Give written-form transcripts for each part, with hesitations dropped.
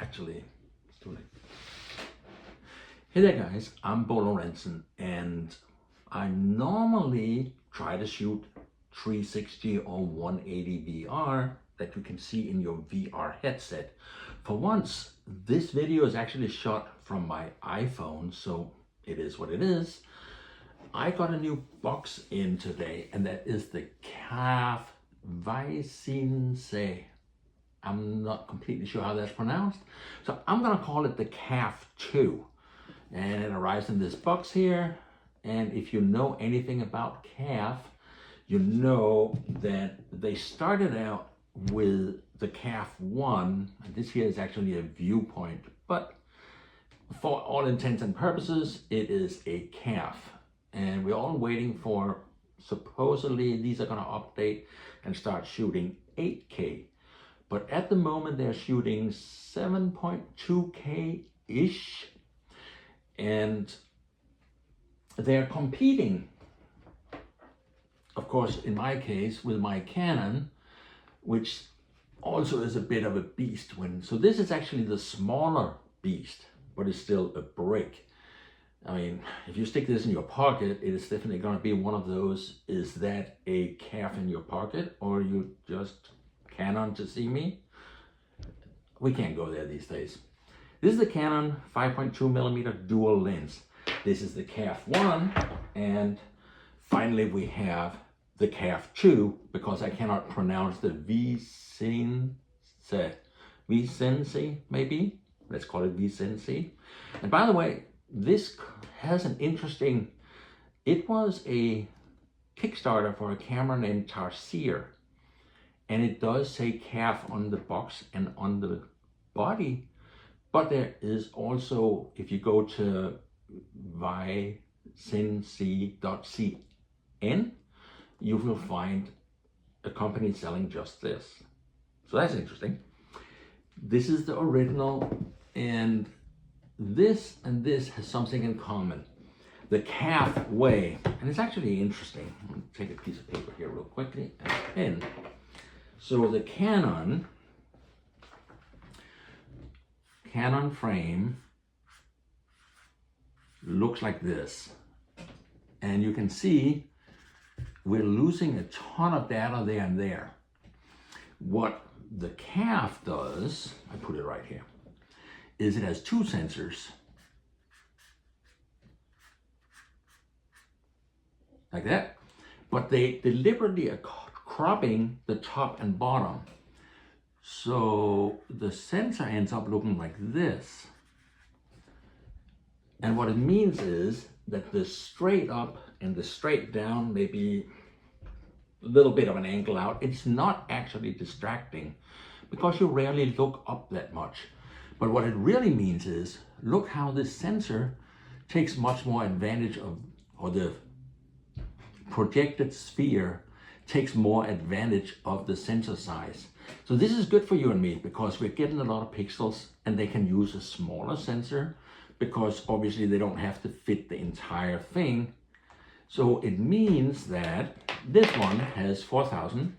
Actually, it's too late. Hey there guys, I'm Bo Lorentzen, and I normally try to shoot 360 or 180 VR that you can see in your VR headset. For once, this video is actually shot from my iPhone, so it is what it is. I got a new box in today, and that is the CALF VISENSE. I'm not completely sure how that's pronounced, so I'm gonna call it the CALF 2. And it arrives in this box here. And if you know anything about CALF, you know that they started out with the CALF 1, and this here is actually a viewpoint, but for all intents and purposes, it is a CALF. And we're all waiting for, supposedly these are gonna update and start shooting 8K. But at the moment they're shooting 7.2K-ish. And they're competing, of course, in my case, with my Canon, which also is a bit of a beast. So this is actually the smaller beast, but it's still a brick. I mean, if you stick this in your pocket, it is definitely going to be one of those, is that a CALF in your pocket, or you just Canon to see me? We can't go there these days. This is the Canon 5.2mm dual lens. This is the CALF 1, and finally we have the CALF 2, because I cannot pronounce the Visinse, maybe? Let's call it Visinse. And by the way, this has an interesting, it was a Kickstarter for a camera named Tarsier, and it does say CALF on the box and on the body. But there is also, if you go to visinse.cn, you will find a company selling just this. So that's interesting. This is the original, and this has something in common. The CALF way, and it's actually interesting. I'm going to take a piece of paper here real quickly and a pen. So the Canon frame looks like this, and you can see we're losing a ton of data there and there. What the CALF does, I put it right here, is it has two sensors like that, but they deliberately are cropping the top and bottom. So the sensor ends up looking like this. And what it means is that the straight up and the straight down may be a little bit of an angle out. It's not actually distracting because you rarely look up that much. But what it really means is, look how this sensor takes much more advantage of, or the projected sphere takes more advantage of the sensor size. So this is good for you and me, because we're getting a lot of pixels, and they can use a smaller sensor because obviously they don't have to fit the entire thing. So it means that this one has 4,000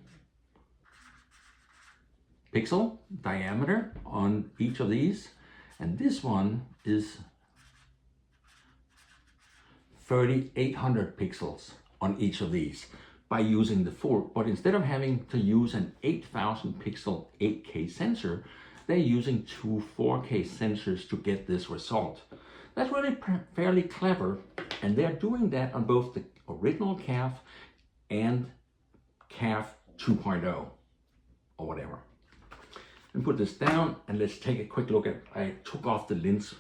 pixel diameter on each of these, and this one is 3,800 pixels on each of these by using the full. But instead of having to use an 8,000 pixel 8K sensor, they're using two 4K sensors to get this result. That's really fairly clever, and they're doing that on both the original CALF and CALF 2.0 or whatever. And put this down, and let's take a quick look at, I took off the lens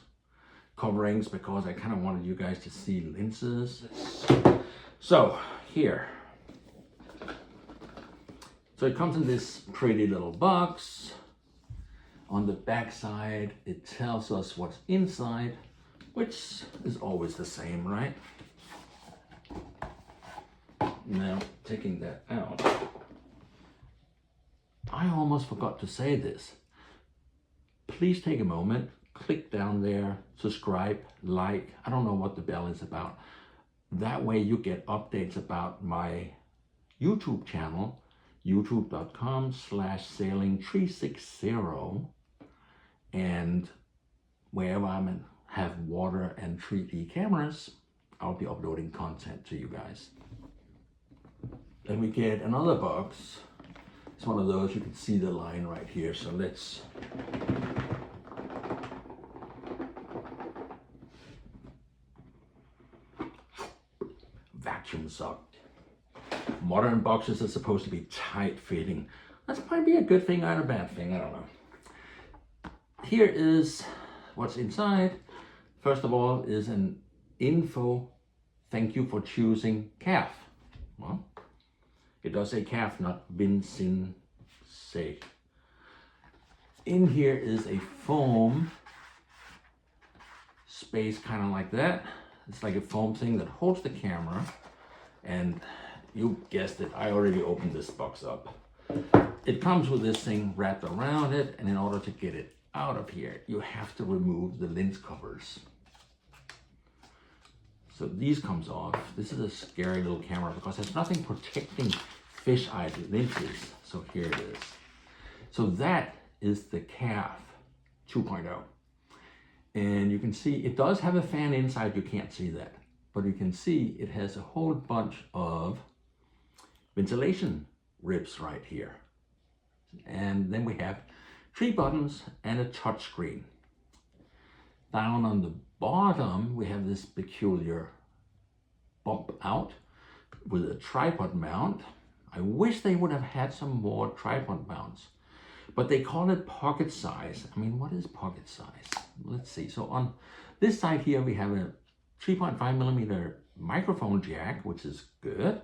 coverings because I kind of wanted you guys to see lenses. So here, so it comes in this pretty little box. On the back side, it tells us what's inside, which is always the same, right? Now, taking that out, I almost forgot to say this. Please take a moment, click down there, subscribe, like. I don't know what the bell is about. That way you get updates about my YouTube channel, youtube.com/sailing360. And wherever I have water and 3D cameras, I'll be uploading content to you guys. Then we get another box. It's one of those, you can see the line right here. So let's vacuum sucked. Modern boxes are supposed to be tight fitting. That's probably a good thing or a bad thing, I don't know. Here is what's inside. First of all is an info. Thank you for choosing CALF. Well, it does say CALF, not Visinse. In here is a foam space, kind of like that. It's like a foam thing that holds the camera. And you guessed it, I already opened this box up. It comes with this thing wrapped around it, and in order to get it out of here, you have to remove the lens covers. So these comes off. This is a scary little camera because there's nothing protecting fisheye lenses. So here it is. So that is the CALF 2.0. And you can see it does have a fan inside. You can't see that, but you can see it has a whole bunch of ventilation ribs right here. And then we have 3 buttons and a touch screen. Down on the bottom, we have this peculiar bump out with a tripod mount. I wish they would have had some more tripod mounts, but they call it pocket size. I mean, what is pocket size? Let's see. So on this side here, we have a 3.5mm microphone jack, which is good.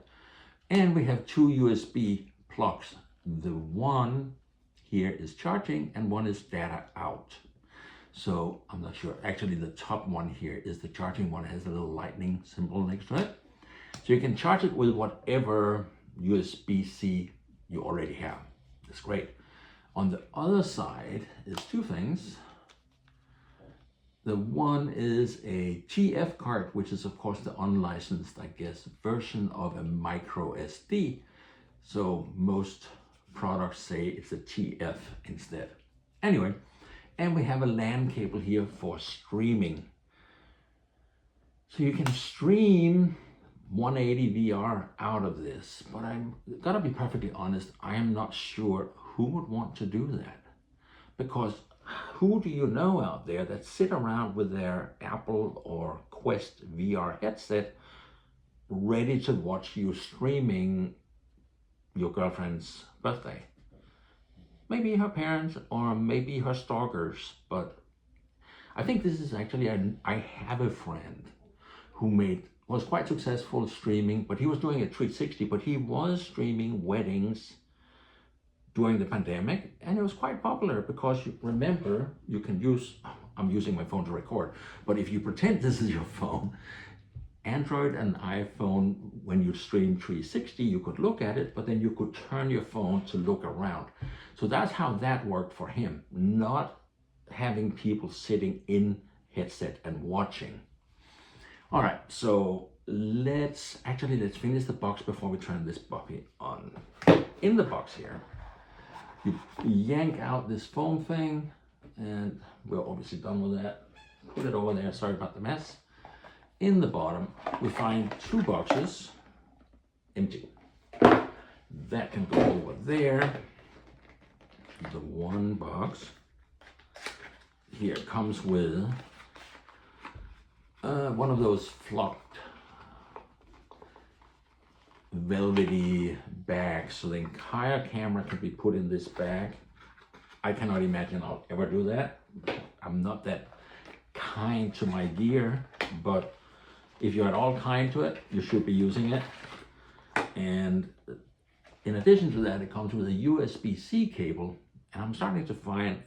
And we have 2 USB plugs. The one here is charging and one is data out. So I'm not sure. Actually, the top one here is the charging one. It has a little lightning symbol next to it. So you can charge it with whatever USB-C you already have. That's great. On the other side is 2 things. The one is a TF card, which is of course the unlicensed, I guess, version of a micro SD. So most products say it's a TF instead. Anyway, and we have a LAN cable here for streaming. So you can stream 180 VR out of this, but I'm gotta be perfectly honest, I am not sure who would want to do that. Because who do you know out there that sit around with their Apple or Quest VR headset ready to watch you streaming your girlfriend's birthday? Maybe her parents or maybe her stalkers, but I think this is actually, I have a friend who was quite successful streaming, but he was doing a 360, but he was streaming weddings during the pandemic, and it was quite popular because you remember, you can use, I'm using my phone to record, but if you pretend this is your phone, Android and iPhone, when you stream 360, you could look at it, but then you could turn your phone to look around. So that's how that worked for him, not having people sitting in headset and watching. All right, so let's finish the box before we turn this puppy on. In the box here, you yank out this foam thing, and we're obviously done with that. Put it over there, sorry about the mess. In the bottom, we find 2 boxes, empty. That can go over there. The one box here comes with one of those flocked velvety bags, so the entire camera can be put in this bag. I cannot imagine I'll ever do that. I'm not that kind to my gear, but if you're at all kind to it, you should be using it. And in addition to that, it comes with a USB-C cable, and I'm starting to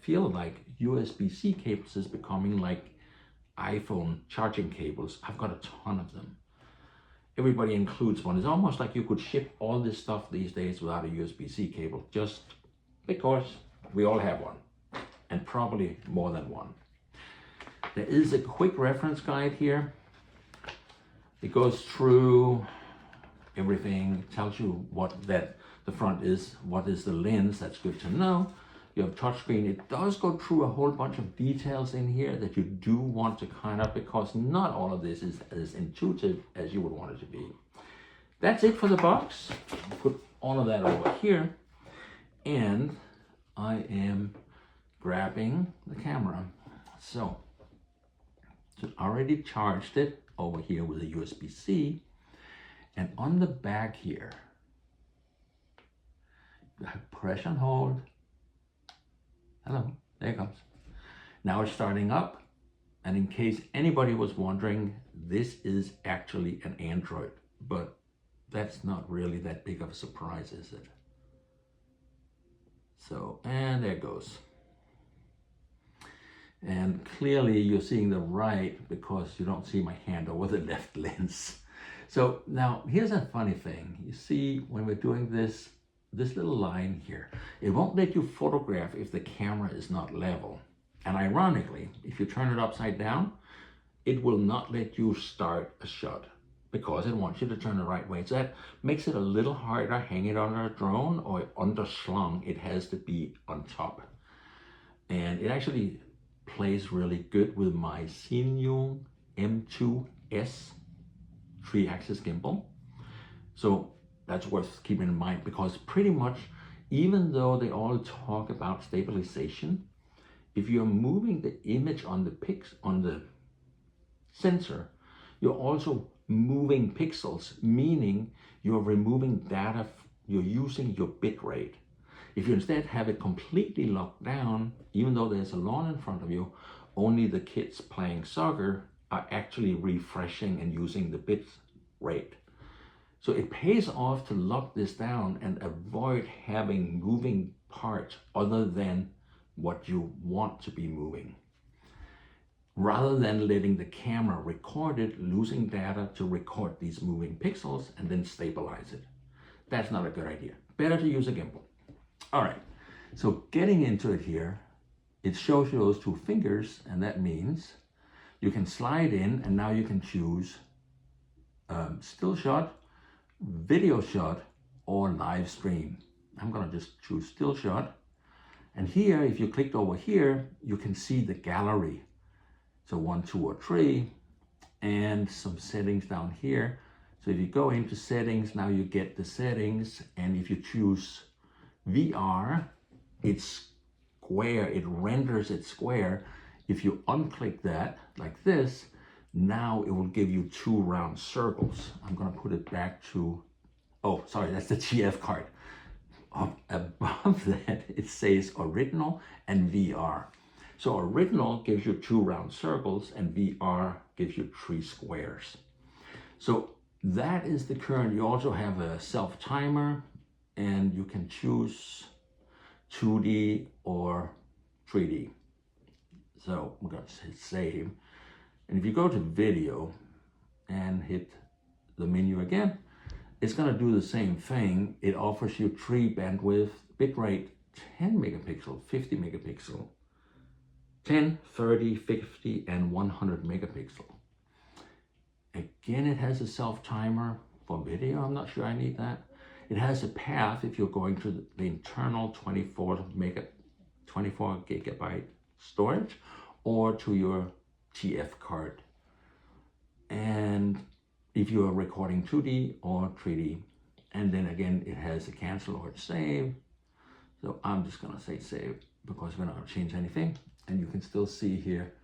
feel like USB-C cables is becoming like iPhone charging cables. I've got a ton of them. Everybody includes one. It's almost like you could ship all this stuff these days without a USB-C cable, just because we all have one, and probably more than one. There is a quick reference guide here. It goes through everything, tells you what that the front is, what is the lens, that's good to know. You have touchscreen. It does go through a whole bunch of details in here that you do want to kind of, because not all of this is as intuitive as you would want it to be. That's it for the box. Put all of that over here. And I am grabbing the camera. So I already charged it over here with a USB-C. And on the back here, you have press and hold. Hello, there it comes. Now it's starting up. And in case anybody was wondering, this is actually an Android, but that's not really that big of a surprise, is it? So, and there it goes. And clearly you're seeing the right because you don't see my hand over the left lens. So now here's a funny thing. You see when we're doing this little line here, it won't let you photograph if the camera is not level. And ironically, if you turn it upside down, it will not let you start a shot because it wants you to turn the right way. So that makes it a little harder. Hang it on a drone or underslung, it has to be on top. And it actually plays really good with my Visinse M2S 3-axis gimbal. So that's worth keeping in mind, because pretty much, even though they all talk about stabilization, if you're moving the image on the sensor, you're also moving pixels, meaning you're removing data, you're using your bit rate. If you instead have it completely locked down, even though there's a lawn in front of you, only the kids playing soccer are actually refreshing and using the bit rate. So it pays off to lock this down and avoid having moving parts other than what you want to be moving, rather than letting the camera record it, losing data to record these moving pixels and then stabilize it. That's not a good idea. Better to use a gimbal. All right, so getting into it here, it shows you those two fingers, and that means you can slide in, and now you can choose still shot, video shot, or live stream. I'm gonna just choose still shot. And here, if you clicked over here, you can see the gallery. So 1, 2, or 3, and some settings down here. So if you go into settings, now you get the settings. And if you choose VR, it's square, it renders it square. If you unclick that like this, now it will give you 2 round circles. I'm gonna put it back to, oh, sorry, that's the TF card. Above that, it says original and VR. So original gives you 2 round circles and VR gives you 3 squares. So that is the current. You also have a self timer, and you can choose 2D or 3D. So we're going to hit save. And if you go to video and hit the menu again, it's going to do the same thing. It offers you 3 bandwidth, bitrate 10 megapixel, 50 megapixel, 10, 30, 50, and 100 megapixel. Again, it has a self timer for video. I'm not sure I need that. It has a path if you're going to the internal 24 gigabyte storage or to your TF card. And if you are recording 2D or 3D, and then again, it has a cancel or save. So I'm just gonna say save because we're not gonna change anything. And you can still see here,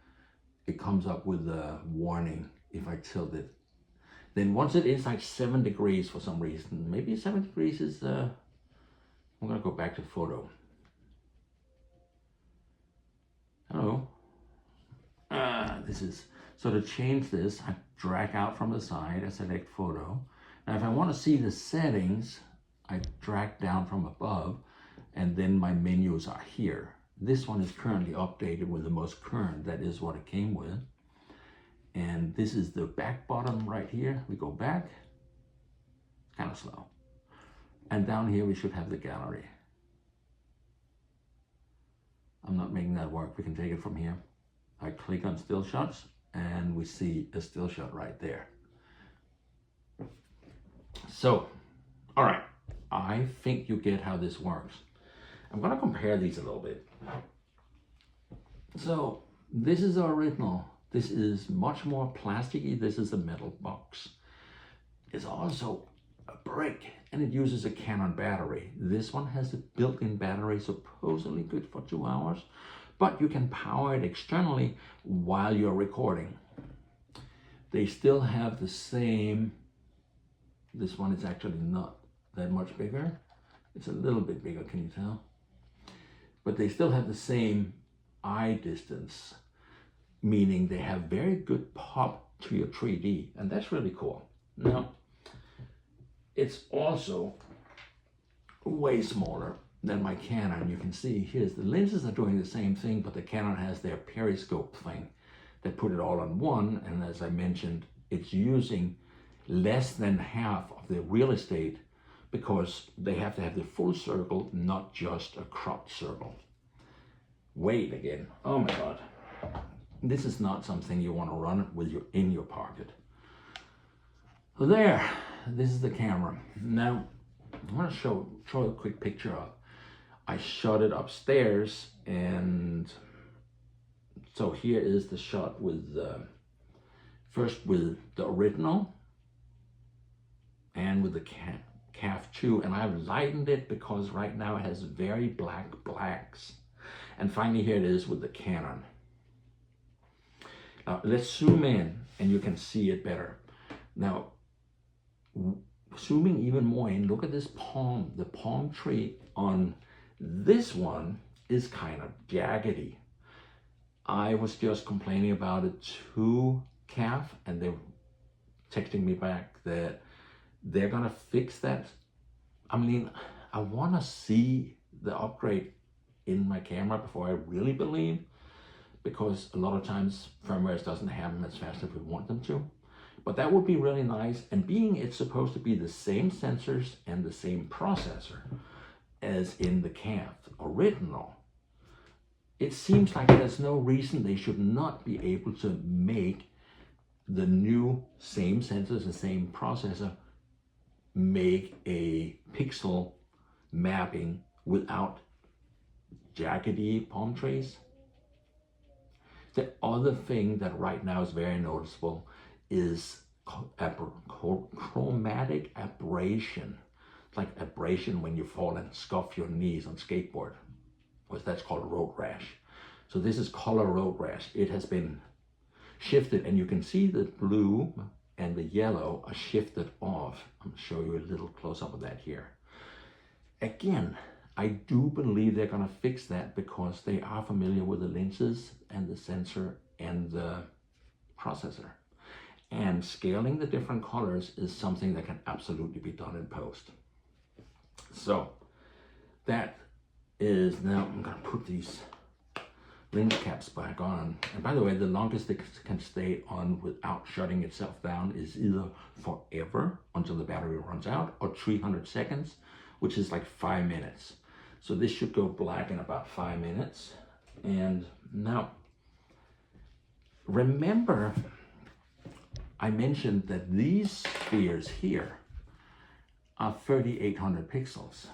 it comes up with a warning if I tilt it. Then once it is like 7 degrees for some reason, maybe 7 degrees is, I'm gonna go back to photo. Hello. This is, so to change this, I drag out from the side, I select photo. Now if I wanna see the settings, I drag down from above, and then my menus are here. This one is currently updated with the most current, that is what it came with. And this is the back bottom right here. We go back, kind of slow. And down here we should have the gallery. I'm not making that work, we can take it from here. I click on still shots and we see a still shot right there. So, all right, I think you get how this works. I'm gonna compare these a little bit. So this is the original. This is much more plasticky. This is a metal box. It's also a brick, and it uses a Canon battery. This one has a built-in battery, supposedly good for 2 hours, but you can power it externally while you're recording. They still have the same, this one is actually not that much bigger. It's a little bit bigger, can you tell? But they still have the same eye distance, meaning they have very good pop to your 3D, and that's really cool. Now, it's also way smaller than my Canon. You can see here's the lenses are doing the same thing, but the Canon has their periscope thing. They put it all on one, and as I mentioned, it's using less than half of the real estate because they have to have the full circle, not just a cropped circle. Wait again. Oh my God. This is not something you want to run with in your pocket. So there, this is the camera. Now, I want to show a quick picture of. I shot it upstairs, and so here is the shot with first with the original and with the CALF 2, and I've lightened it because right now it has very black blacks. And finally here it is with the Canon. Now let's zoom in and you can see it better. Now zooming even more in, look at this palm. The palm tree on this one is kind of jaggedy. I was just complaining about it to CALF, and they're texting me back that they're gonna fix that. I mean, I wanna see the upgrade in my camera before I really believe, because a lot of times firmware doesn't happen as fast as we want them to. But that would be really nice, and being it's supposed to be the same sensors and the same processor as in the CALF original, it seems like there's no reason they should not be able to make the new same sensors and same processor make a pixel mapping without jaggedy palm trees. The other thing that right now is very noticeable is chromatic aberration. It's like aberration when you fall and scuff your knees on skateboard. That's called road rash. So this is color road rash. It has been shifted, and you can see the blue and the yellow are shifted off. I'm gonna show you a little close up of that here. Again, I do believe they're gonna fix that because they are familiar with the lenses and the sensor and the processor. And scaling the different colors is something that can absolutely be done in post. So that is, now I'm gonna put these lens caps back on. And by the way, the longest it can stay on without shutting itself down is either forever until the battery runs out, or 300 seconds, which is like 5 minutes. So this should go black in about 5 minutes. And now, remember, I mentioned that these spheres here are 3,800 pixels.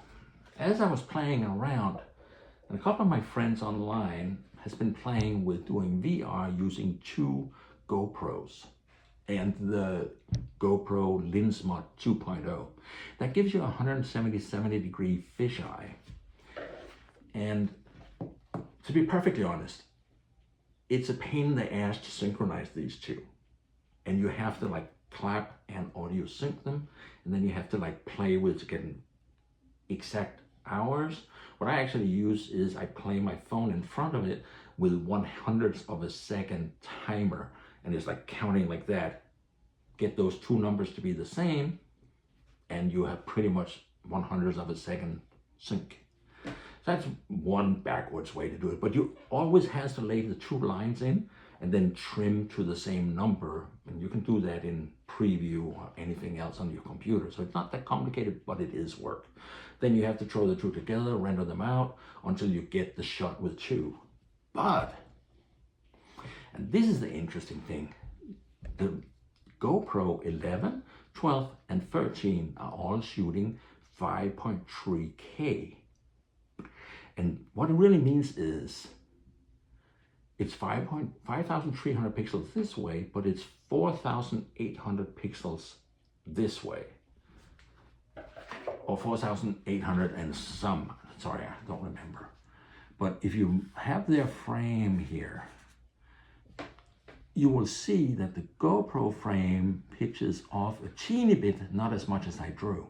As I was playing around, and a couple of my friends online has been playing with doing VR using 2 GoPros and the GoPro Lens Mod 2.0. That gives you a 170 degree fisheye. And to be perfectly honest, it's a pain in the ass to synchronize these two. And you have to like clap and audio sync them, and then you have to like play with to get an exact hours. What I actually use is I play my phone in front of it with 1/100th of a second timer, and it's like counting like that. Get those 2 numbers to be the same, and you have pretty much 1/100th of a second sync. So that's one backwards way to do it, but you always has to lay the 2 lines in and then trim to the same number, and you can do that in Preview or anything else on your computer. So it's not that complicated, but it is work. Then you have to throw the 2 together, render them out until you get the shot with 2. But, and this is the interesting thing, the GoPro 11, 12, and 13 are all shooting 5.3K. And what it really means is it's 5,300 pixels this way, but it's 4,800 pixels this way. Or 4,800 and some, sorry, I don't remember. But if you have their frame here, you will see that the GoPro frame pitches off a teeny bit, not as much as I drew.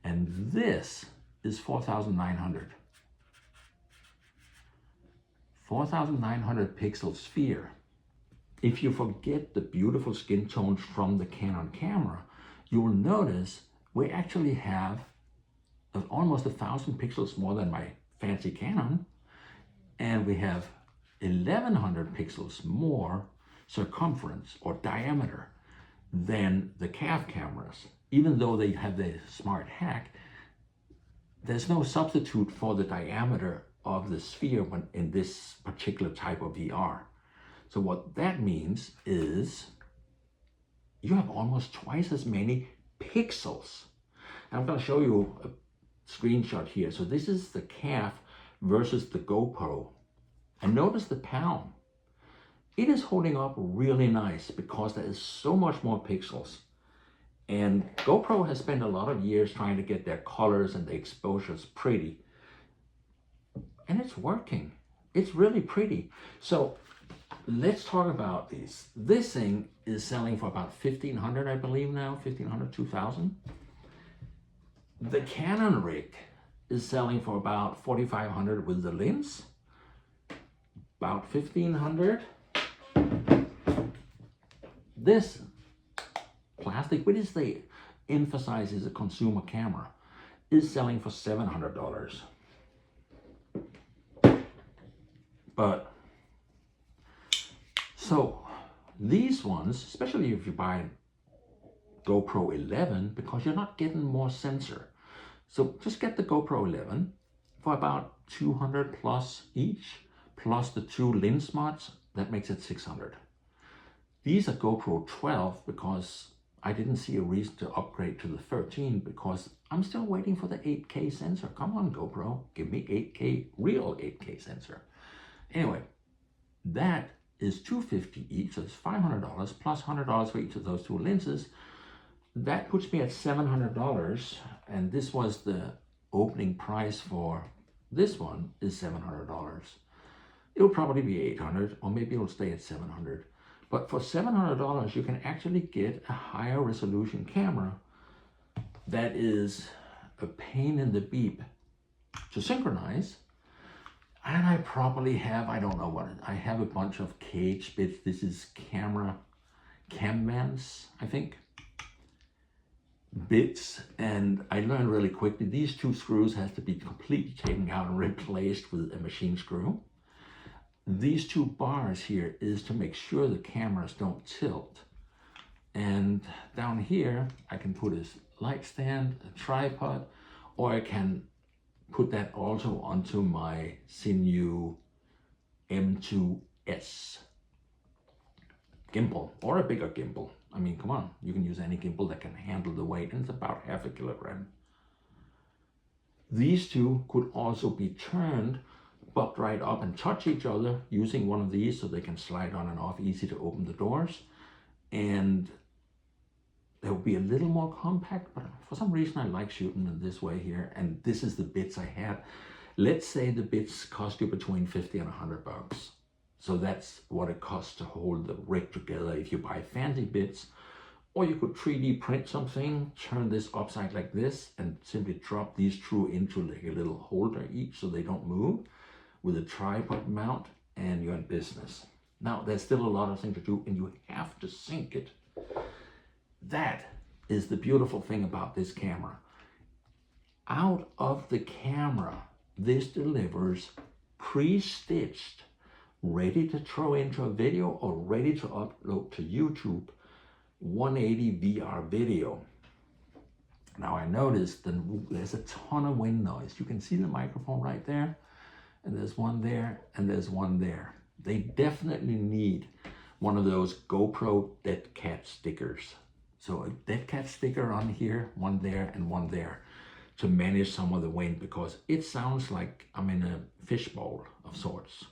And this is 4,900. 4,900 pixel sphere. If you forget the beautiful skin tones from the Canon camera, you will notice we actually have almost 1,000 pixels more than my fancy Canon, and we have 1,100 pixels more circumference or diameter than the CALF cameras. Even though they have the smart hack, there's no substitute for the diameter of the sphere when in this particular type of VR. So what that means is you have almost twice as many pixels. And I'm going to show you a screenshot here. So this is the CALF versus the GoPro. And notice the palm. It is holding up really nice because there is so much more pixels. And GoPro has spent a lot of years trying to get their colors and the exposures pretty. And it's working. It's really pretty. So let's talk about these. This thing is selling for about $1,500, I believe now, $1,500, $2,000. The Canon rig is selling for about $4,500 with the lens, about $1,500. This plastic, which they emphasize is a consumer camera, is selling for $700. But so these ones, especially if you buy GoPro 11, because you're not getting more sensor. So just get the GoPro 11 for about 200 plus each, plus the 2 lens mods, that makes it 600. These are GoPro 12 because I didn't see a reason to upgrade to the 13 because I'm still waiting for the 8K sensor. Come on, GoPro, give me 8K, real 8K sensor. Anyway, that is $250 each, so it's $500 plus $100 for each of those 2 lenses. That puts me at $700, and this was the opening price for this one is $700. It'll probably be $800, or maybe it'll stay at $700. But for $700, you can actually get a higher resolution camera that is a pain in the beep to synchronize. And I probably have, I don't know what, I have a bunch of cage bits. This is Camman's, I think, bits. And I learned really quickly, these 2 screws have to be completely taken out and replaced with a machine screw. These 2 bars here is to make sure the cameras don't tilt. And down here, I can put a light stand, a tripod, or I can put that also onto my Sinew M2S gimbal, or a bigger gimbal. I mean, come on, you can use any gimbal that can handle the weight, and it's about ½ a kilogram. These 2 could also be turned, butt right up and touch each other using one of these so they can slide on and off, easy to open the doors. And they'll be a little more compact, but for some reason I like shooting in this way here. And this is the bits I had. Let's say the bits cost you between 50 and 100 bucks. So that's what it costs to hold the rig together if you buy fancy bits. Or you could 3D print something, turn this upside like this, and simply drop these 2 into like a little holder each so they don't move with a tripod mount, and you're in business. Now, there's still a lot of things to do, and you have to sync it. That is the beautiful thing about this camera. Out of the camera, this delivers pre-stitched, ready to throw into a video or ready to upload to YouTube, 180 VR video. Now I noticed that there's a ton of wind noise. You can see the microphone right there, and there's one there, and there's one there. They definitely need one of those GoPro dead cat stickers. So a dead cat sticker on here, one there, and one there. to manage some of the wind, because it sounds like I'm in a fishbowl of sorts.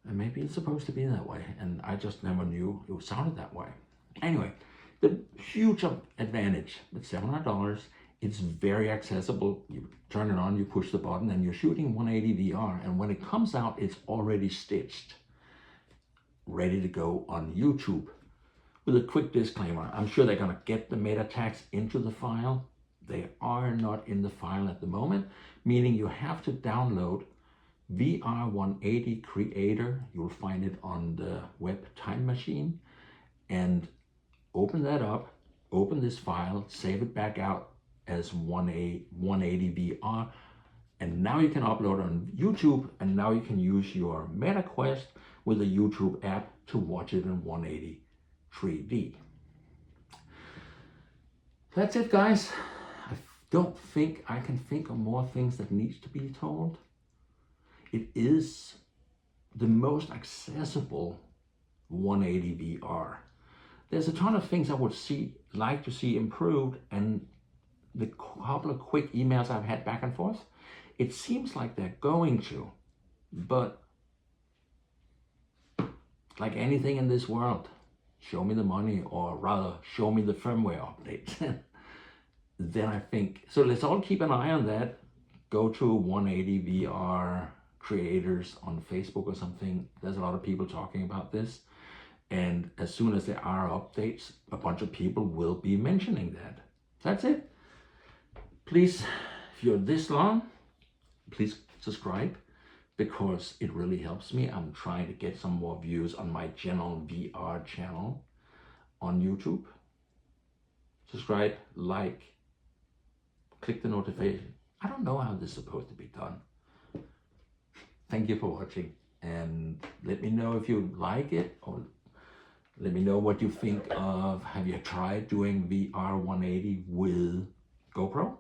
And maybe it's supposed to be that way, and I just never knew it sounded that way. Anyway, the huge advantage with $700, it's very accessible. You turn it on, you push the button, and you're shooting 180 VR, and when it comes out, it's already stitched, ready to go on YouTube. With a quick disclaimer, I'm sure they're gonna get the meta tags into the file. They are not in the file at the moment, meaning you have to download VR 180 Creator. You'll find it on the web Time Machine, and open that up, open this file, save it back out as 180 VR, and now you can upload on YouTube, and now you can use your MetaQuest with a YouTube app to watch it in 180 3D. That's it, guys. I don't think I can think of more things that needs to be told. It is the most accessible 180 VR. There's a ton of things I would like to see improved, and the couple of quick emails I've had back and forth, it seems like they're going to, but like anything in this world, show me the money, or rather show me the firmware updates. Then I think, so let's all keep an eye on that. Go to 180 VR creators on Facebook or something. There's a lot of people talking about this. And as soon as there are updates, a bunch of people will be mentioning that. That's it. Please, if you're this long, please subscribe, because it really helps me. I'm trying to get some more views on my general VR channel on YouTube. Subscribe, like, click the notification. I don't know how this is supposed to be done. Thank you for watching, and let me know if you like it, or let me know what you think of, have you tried doing VR 180 with GoPro?